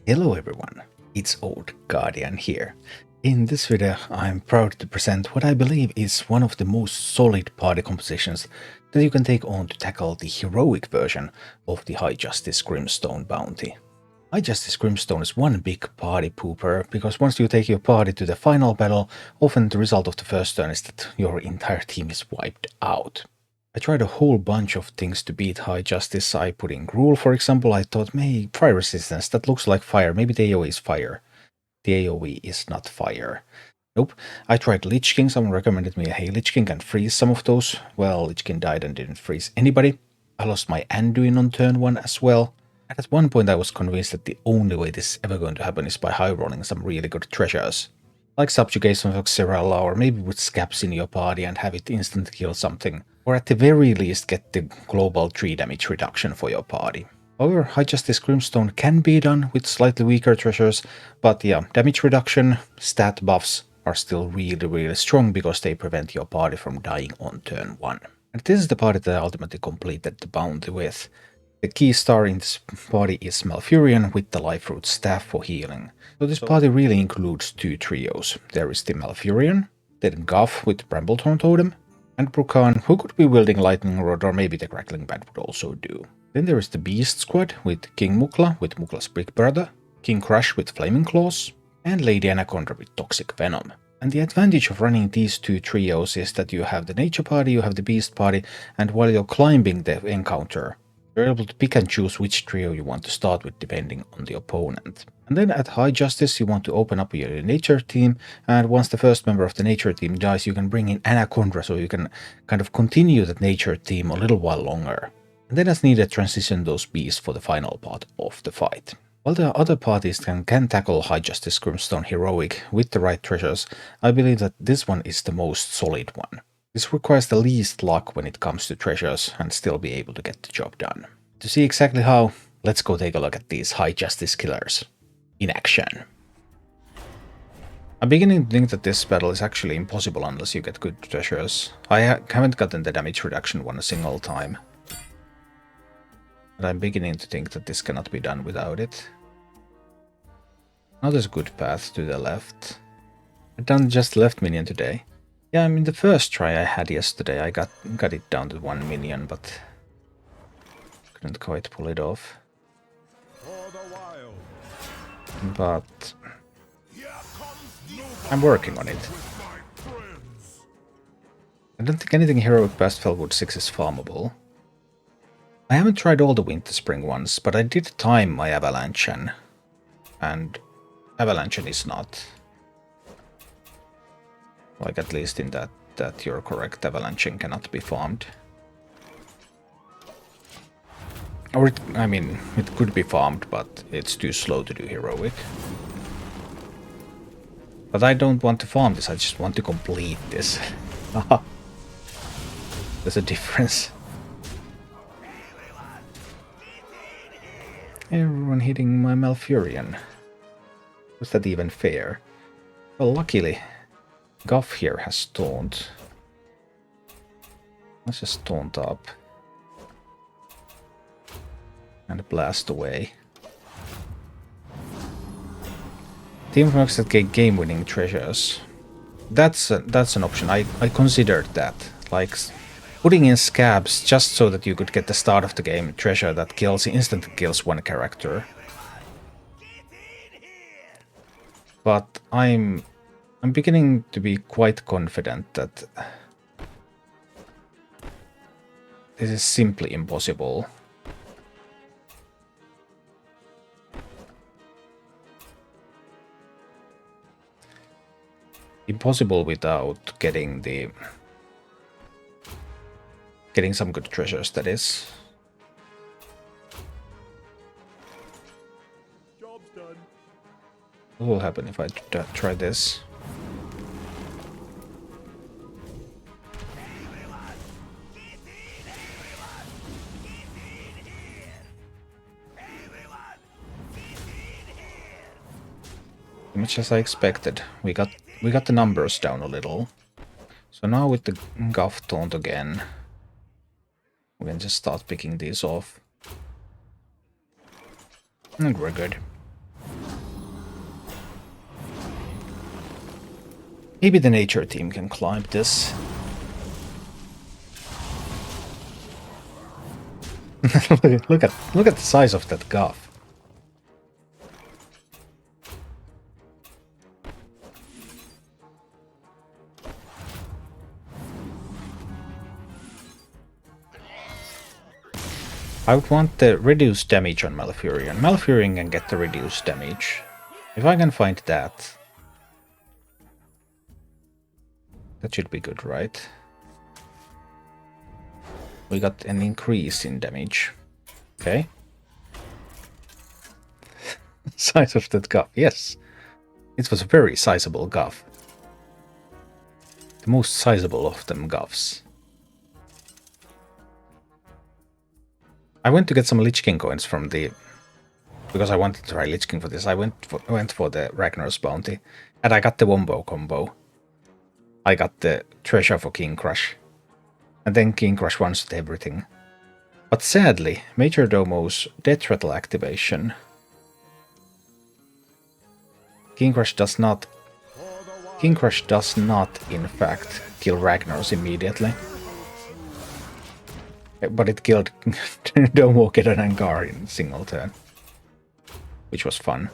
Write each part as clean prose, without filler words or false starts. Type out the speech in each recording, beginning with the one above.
Hello everyone, it's Old Guardian here. In this video I'm proud to present what I believe is one of the most solid party compositions that you can take on to tackle the heroic version of the High Justice Grimstone bounty. High Justice Grimstone is one big party pooper because once you take your party to the final battle, often the result of the first turn is that your entire team is wiped out. I tried a whole bunch of things to beat High Justice. I put in Gruul, for example. I thought, maybe fire resistance, that looks like fire. Maybe the AoE is fire. The AoE is not fire. Nope. I tried Lich King. Someone recommended me, hey, Lich King can freeze some of those. Well, Lich King died and didn't freeze anybody. I lost my Anduin on turn 1 as well. And at one point I was convinced that the only way this is ever going to happen is by high rolling some really good treasures. Like Subjugation of Xyrella, or maybe with Scaps in your party and have it instant kill something. Or at the very least get the global 3 damage reduction for your party. However, High Justice Grimstone can be done with slightly weaker treasures, but yeah, damage reduction, stat buffs are still really strong because they prevent your party from dying on turn 1. And this is the party that I ultimately completed the bounty with. The key star in this party is Malfurion with the Life-Root Staff for healing. So this party really includes 2 trios. There is the Malfurion, then Guff with Bramblethorn Totem, and Brukan, who could be wielding Lightning Rod, or maybe the Crackling Bat would also do. Then there is the Beast Squad with King Mukla with Mukla's Brick Brother, King Crush with Flaming Claws, and Lady Anaconda with Toxic Venom. And the advantage of running these 2 trios is that you have the Nature Party, you have the Beast Party, and while you're climbing the encounter, you're able to pick and choose which trio you want to start with depending on the opponent. And then at High Justice you want to open up your Nature team, and once the first member of the Nature team dies you can bring in Anaconda so you can kind of continue that Nature team a little while longer. And then as needed transition those beasts for the final part of the fight. While there are other parties that can tackle High Justice Grimstone Heroic with the right treasures, I believe that this one is the most solid one. This requires the least luck when it comes to treasures and still be able to get the job done. To see exactly how, let's go take a look at these High Justice killers in action. I'm beginning to think that this battle is actually impossible unless you get good treasures. I haven't gotten the damage reduction one a single time. And I'm beginning to think that this cannot be done without it. Now there's a good path to the left. I've done just left minion today. Yeah, I mean the first try I had yesterday I got it down to 1 minion, but couldn't quite pull it off. But I'm working on it. I don't think anything heroic past Felwood 6 is farmable. I haven't tried all the Winter Spring ones, but I did time my Avalanche, and Avalanche is not. Like, at least in that you're correct, Avalanche cannot be farmed. Or I mean, it could be farmed, but it's too slow to do heroic. But I don't want to farm this, I just want to complete this. There's a difference. Everyone hitting my Malfurion. Was that even fair? Well, luckily, Guff here has taunt. Let's just taunt up. And blast away. Teamworks that get game-winning treasures. That's an option. I considered that. Like putting in Scabs just so that you could get the start of the game treasure that instantly kills one character. But I'm beginning to be quite confident that this is simply impossible. Impossible without getting some good treasures, that is. Job's done. What will happen if I try this? Much as I expected. We got the numbers down a little. So now with the Guff taunt again, we can just start picking these off. And we're good. Maybe the nature team can climb this. look at the size of that Goth. I would want the reduced damage on Malfurion. Malfurion can get the reduced damage. If I can find that. That should be good, right? We got an increase in damage. Okay. Size of that Goth, yes. It was a very sizable Goth. The most sizable of them Goths. I went to get some Lich King coins from the... Because I wanted to try Lich King for this. I went for the Ragnar's bounty. And I got the Wombo combo. I got the treasure for King Crush. And then King Crush wants everything. But sadly, Major Domo's Death Rattle activation... King Crush does not, in fact, kill Ragnar's immediately. But it killed Domo, Kid, and Angar in a single turn. Which was fun.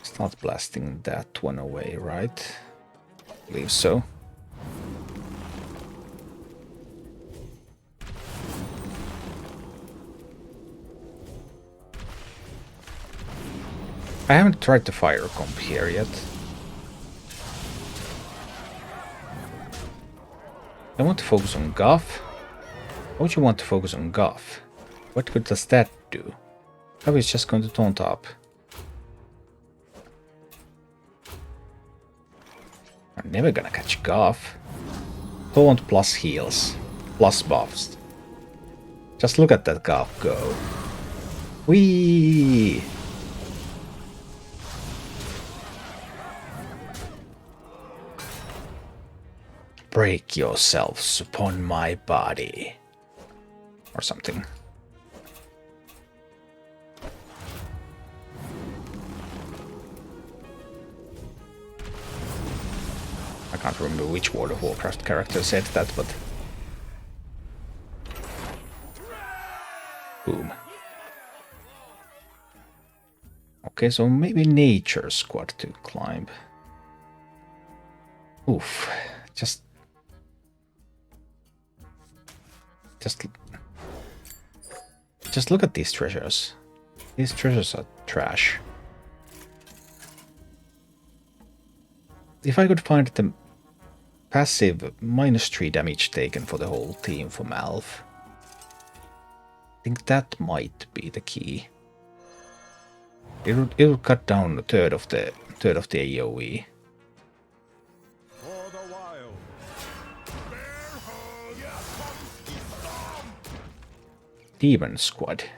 Start blasting that one away, right? I believe so. I haven't tried the fire comp here yet. I want to focus on Goth. Why would you want to focus on Goth? What good does that do? Probably it's just going to taunt up. I'm never gonna catch Goth. Taunt plus heals. Plus buffs. Just look at that Goth go. Whee! Break yourselves upon my body. Or something. I can't remember which World of Warcraft character said that, but... Boom. Okay, so maybe Nature Squad to climb. Oof. Just look at these treasures. These treasures are trash. If I could find the passive -3 damage taken for the whole team for Malf, I think that might be the key. It would cut down a third of the AoE. Demon Squad. I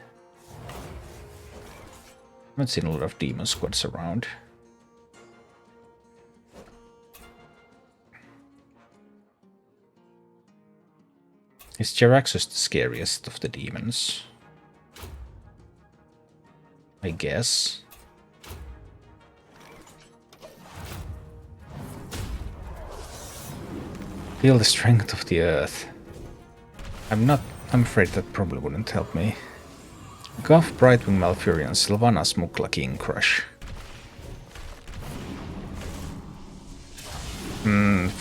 haven't seen a lot of Demon Squads around. Is Jeraxus the scariest of the demons? I guess. Feel the strength of the earth. I'm afraid that probably wouldn't help me. Goth, Brightwing, Malfurion, Sylvana, Smukla, King Crush.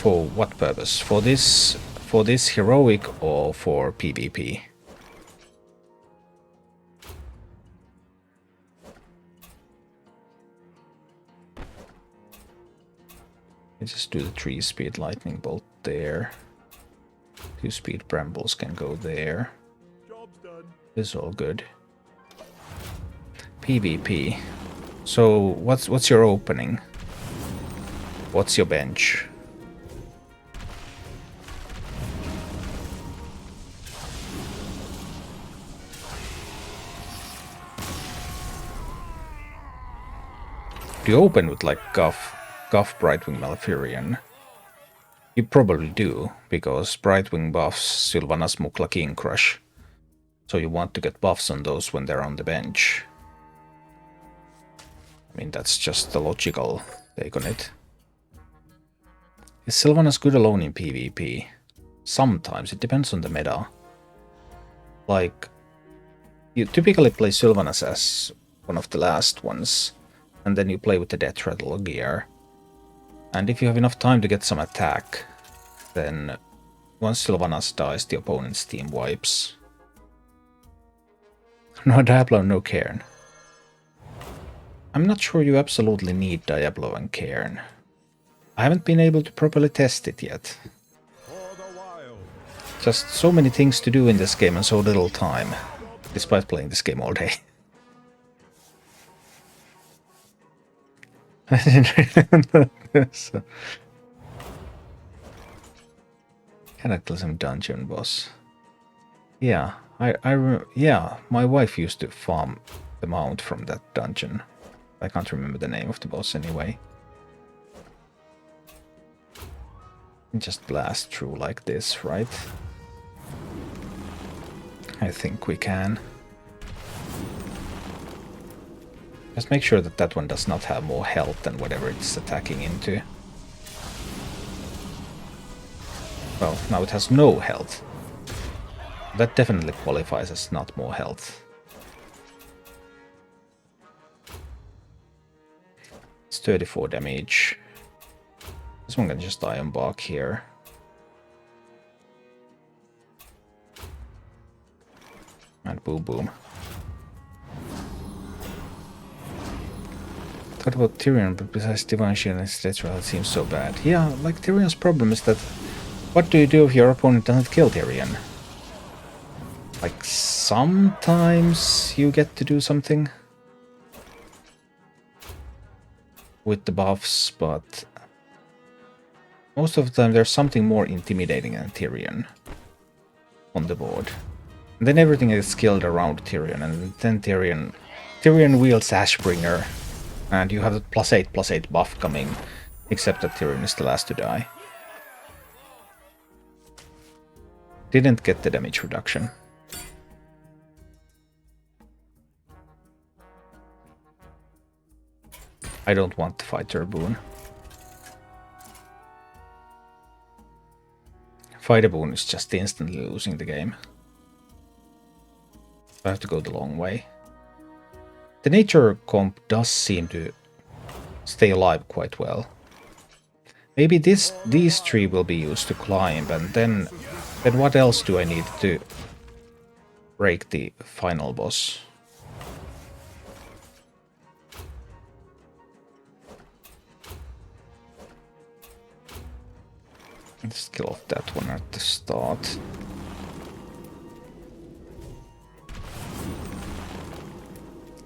For what purpose? For this heroic or for PvP? Let's just do the 3-speed lightning bolt there. 2-speed brambles can go there. Job's done. This is all good. PvP. So what's your opening? What's your bench? Do you open with like Goth, Brightwing, Malfurion? You probably do, because Brightwing buffs Sylvana, Smukla, King Crush. So you want to get buffs on those when they're on the bench. mean, that's just the logical take on it. Is Sylvanas good alone in PvP? Sometimes, it depends on the meta. Like, you typically play Sylvanas as one of the last ones, and then you play with the Death Rattle gear. And if you have enough time to get some attack, then once Sylvanas dies, the opponent's team wipes. No Diablo, no Cairn. I'm not sure you absolutely need Diablo and Cairn. I haven't been able to properly test it yet. Just so many things to do in this game and so little time, despite playing this game all day. I didn't remember this. Cataclysm Dungeon boss. Yeah, yeah, my wife used to farm the mount from that dungeon. I can't remember the name of the boss anyway. Just blast through like this, right? I think we can. Just make sure that that one does not have more health than whatever it's attacking into. Well, now it has no health. That definitely qualifies as not more health. It's 34 damage. This one can just Iron Bark here. And boom boom. Thought about Tyrion, but besides Divine Shield and Stretchwell, it seems so bad. Yeah, like Tyrion's problem is that what do you do if your opponent doesn't kill Tyrion? Like, sometimes you get to do something with the buffs, but most of the time there's something more intimidating than Tyrion on the board. And then everything is killed around Tyrion, and then Tyrion wields Ashbringer, and you have the +8/+8 buff coming, except that Tyrion is the last to die. Didn't get the damage reduction. I don't want the fighter boon. Fighter boon is just instantly losing the game. I have to go the long way. The nature comp does seem to stay alive quite well. Maybe these three will be used to climb, and then what else do I need to break the final boss? Let's kill off that one at the start.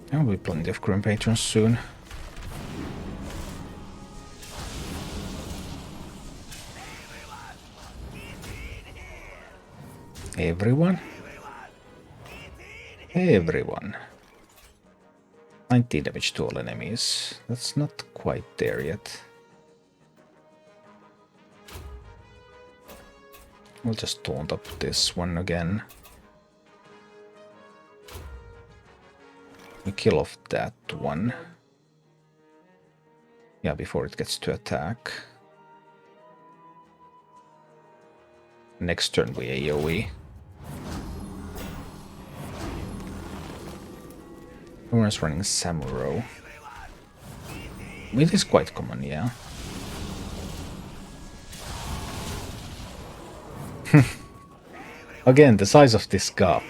There will be plenty of Grim Patrons soon. Everyone? Everyone. 19 damage to all enemies. That's not quite there yet. We'll just taunt up this one again. We kill off that one. Yeah, before it gets to attack. Next turn we AoE. Everyone's running Samuro. It is quite common, yeah. Again, the size of this gap.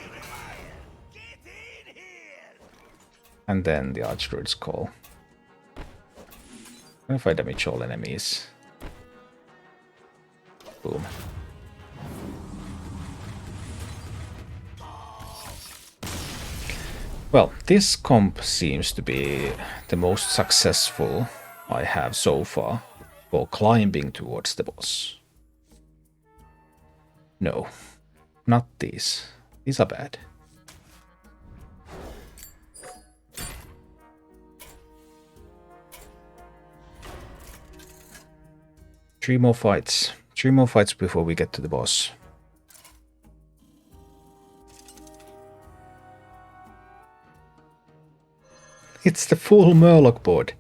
And then the Archdruid's Call. 25 damage all enemies. Boom. Well, this comp seems to be the most successful I have so far for climbing towards the boss. No, not these. These are bad. Three more fights. 3 more fights before we get to the boss. It's the full Murloc board.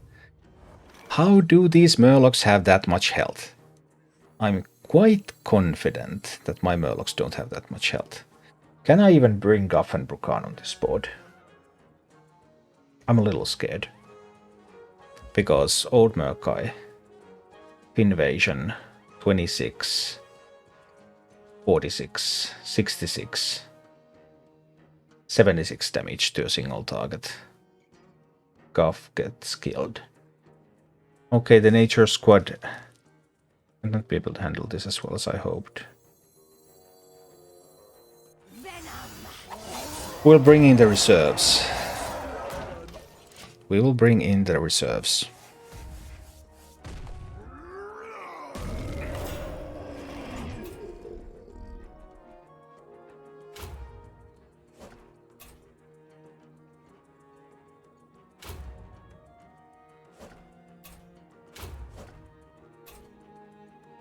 How do these Murlocs have that much health? I'm quite confident that my Murlocs don't have that much health. Can I even bring Guff and Brukan on this board? I'm a little scared. Because Old Murkai, Invasion, 26, 46, 66, 76 damage to a single target. Guff gets killed. Okay, the Nature Squad will not be able to handle this as well as I hoped. We'll bring in the reserves. We will bring in the reserves.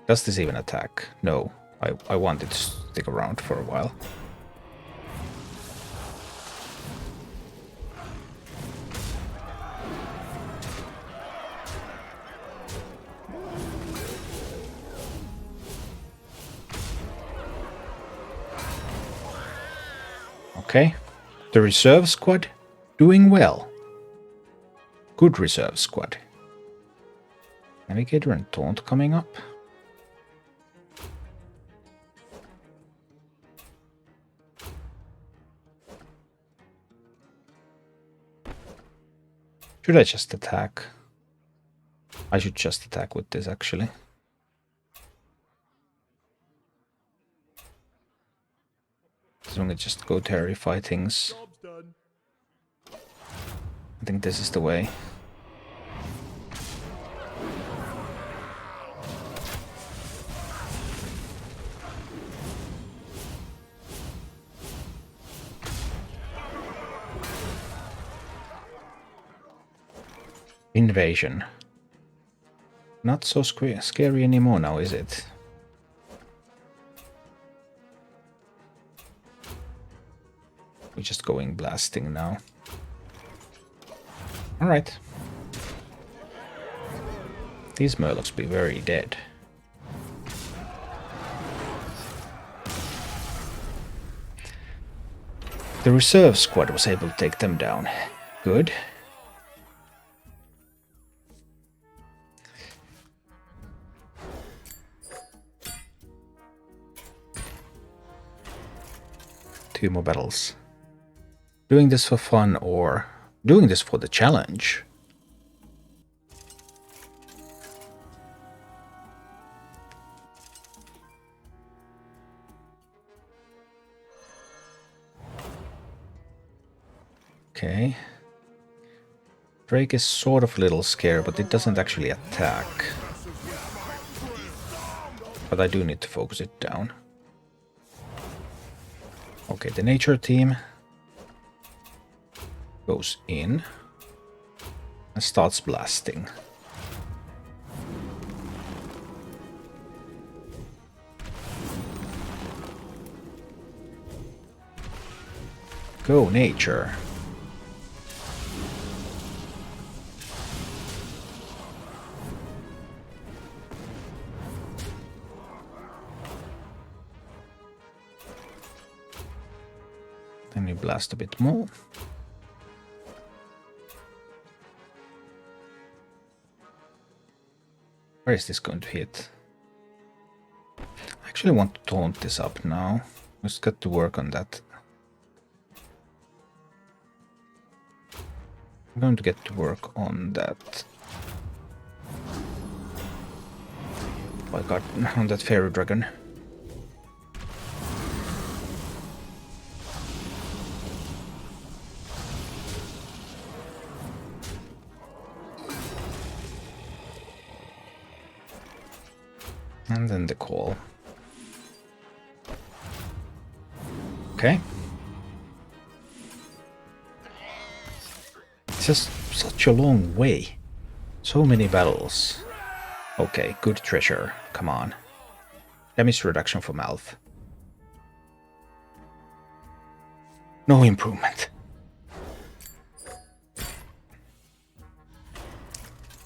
Does this even attack? No. I want it to stick around for a while. Okay. The reserve squad doing well. Good reserve squad. Navigator and Taunt coming up. Should I just attack? I should just attack with this, actually. So I'm gonna just go terrify things. I think this is the way. Invasion. Not so scary anymore now, is it? We're just going blasting now. Alright. These Murlocs be very dead. The reserve squad was able to take them down. Good. Two more battles. Doing this for fun or doing this for the challenge? Okay. Drake is sort of a little scared, but it doesn't actually attack. But I do need to focus it down. Okay, the nature team goes in and starts blasting. Go, nature. Then we blast a bit more. Where is this going to hit? I actually want to taunt this up now. Just got to work on that. I'm going to get to work on that. Oh my god, on that fairy dragon. And then the call. Okay. It's just such a long way. So many battles. Okay, good treasure. Come on. Damage reduction for Malth. No improvement.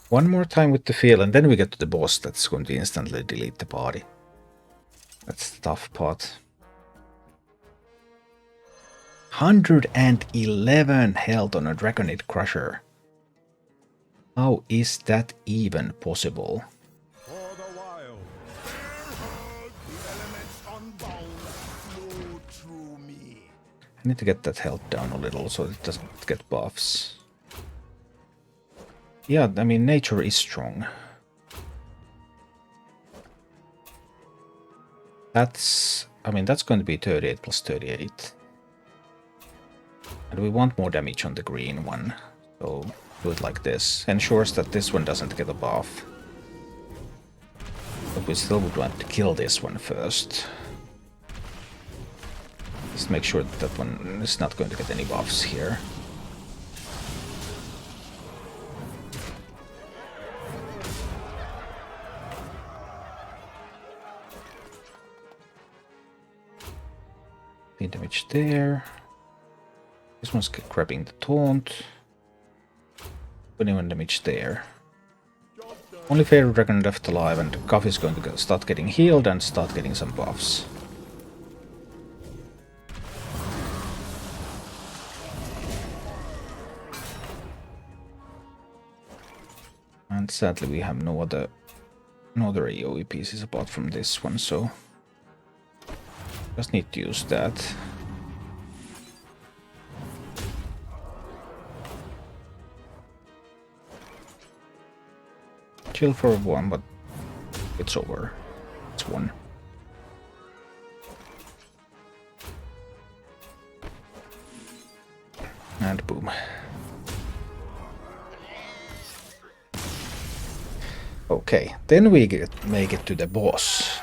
One more time with the field, and then we get to the boss that's going to instantly delete the party. That's the tough part. 111 health on a Dragonid Crusher. How is that even possible? I need to get that health down a little so it doesn't get buffs. Yeah, I mean, nature is strong. That's going to be 38 plus 38. And we want more damage on the green one. So do it like this. Ensures that this one doesn't get a buff. But we still would want to kill this one first. Just make sure that that one is not going to get any buffs here. Damage there. This one's grabbing the taunt. 21 damage there. Only Fairy Dragon left alive, and Guff is going to start getting healed and start getting some buffs. And sadly we have no other AoE pieces apart from this one, so just need to use that. Chill for one, but it's over. It's one. And boom. Okay, then we make it to the boss.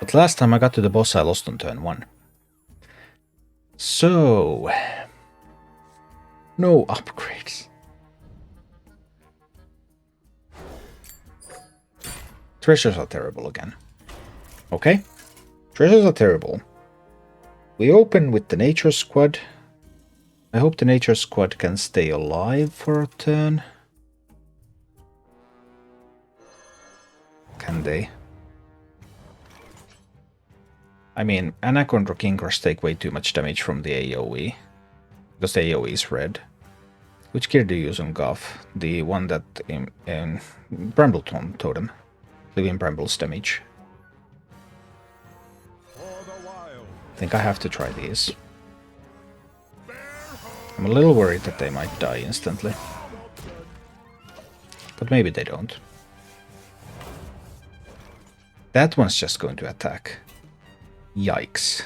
But last time I got to the boss I lost on turn 1. So... no upgrades. Treasures are terrible again. Okay, treasures are terrible. We open with the Nature Squad. I hope the Nature Squad can stay alive for a turn. Can they? I mean, Anaconda King Crush take way too much damage from the AoE. Because the AoE is red. Which gear do you use on Guff? The one that in Brambleton Totem. Living Brambles damage. I think I have to try these. I'm a little worried that they might die instantly. But maybe they don't. That one's just going to attack. Yikes.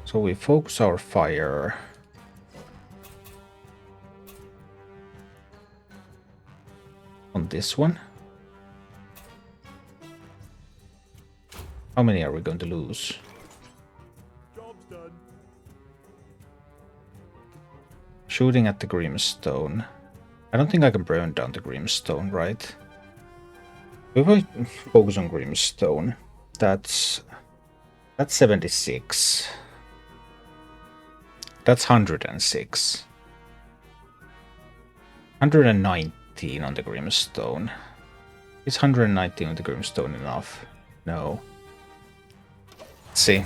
So we focus our fire. On this one. How many are we going to lose? Job's done. Shooting at the Grimstone. I don't think I can burn down the Grimstone, right? If I focus on Grimstone, that's 76. That's 106. 119 on the Grimstone. Is 119 on the Grimstone enough? No. Let's see.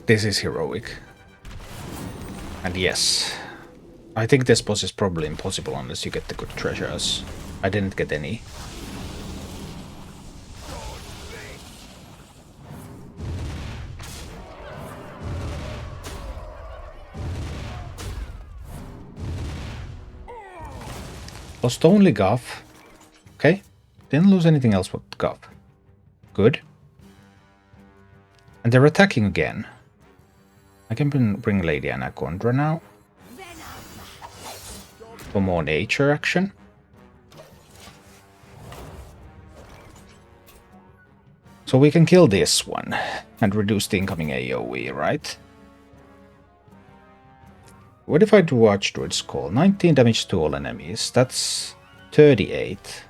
This is heroic. And yes. I think this boss is probably impossible unless you get the good treasures. I didn't get any. Lost only Guff. Okay. Didn't lose anything else but Guff. Good. And they're attacking again. I can bring Lady Anaconda now. For more nature action. So we can kill this one and reduce the incoming AoE, right? What if I do Archdruid's Call? 19 damage to all enemies. That's 38.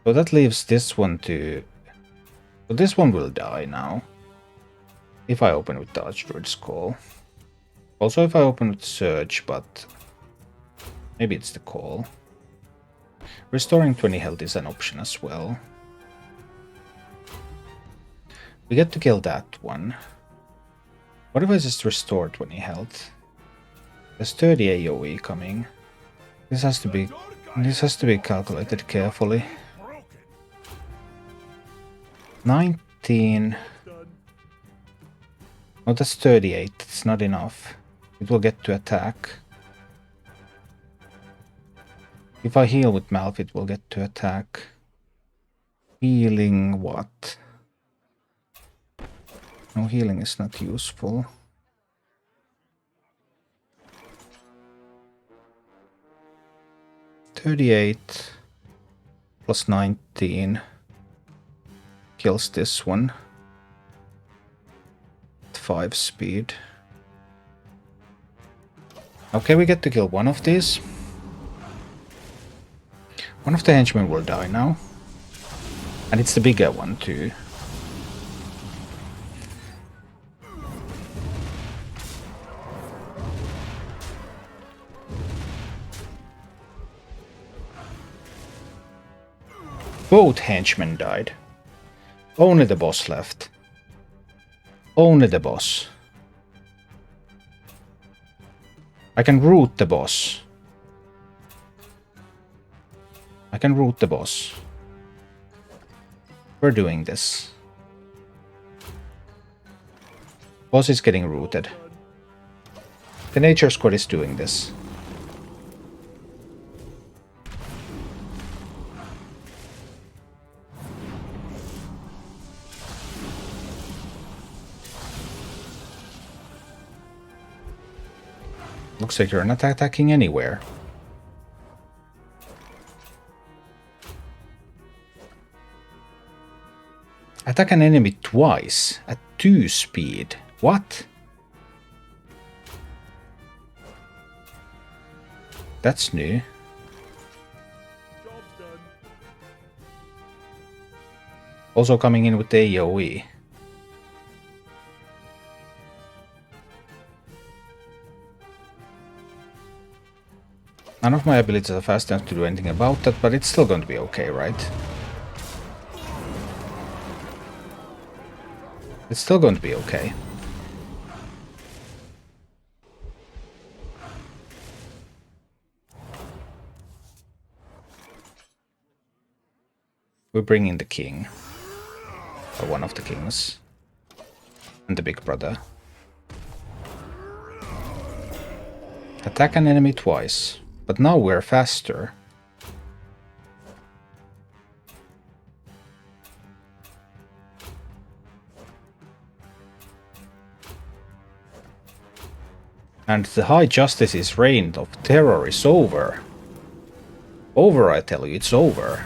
So that leaves this one to... So this one will die now. If I open with the Archdruid's Call. Also, if I open with Surge, but maybe it's the call. Restoring 20 health is an option as well. We get to kill that one. What if I just restore 20 health? There's 30 AoE coming. This has to be calculated carefully. 19. Oh, that's 38. It's not enough. It will get to attack. If I heal with Malf, it will get to attack. Healing what? No, healing is not useful. $38 plus 19 kills this one. 5 speed. Okay, we get to kill one of these. One of the henchmen will die now. And it's the bigger one too. Both henchmen died. Only the boss left. Only the boss. I can root the boss. I can root the boss. We're doing this. Boss is getting rooted. The nature squad is doing this. Looks like you're not attacking anywhere. Attack an enemy twice at 2 speed. What? That's new. Also coming in with the AoE. None of my abilities are fast enough to do anything about that, but it's still going to be okay, right? It's still going to be okay. We bring in the king. Or one of the kings. And the big brother. Attack an enemy twice. But now we're faster. And the High Justice's reign of terror is over. Over, I tell you, it's over.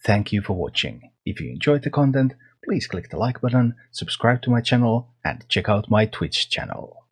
Thank you for watching. If you enjoyed the content, please click the like button, subscribe to my channel, and check out my Twitch channel.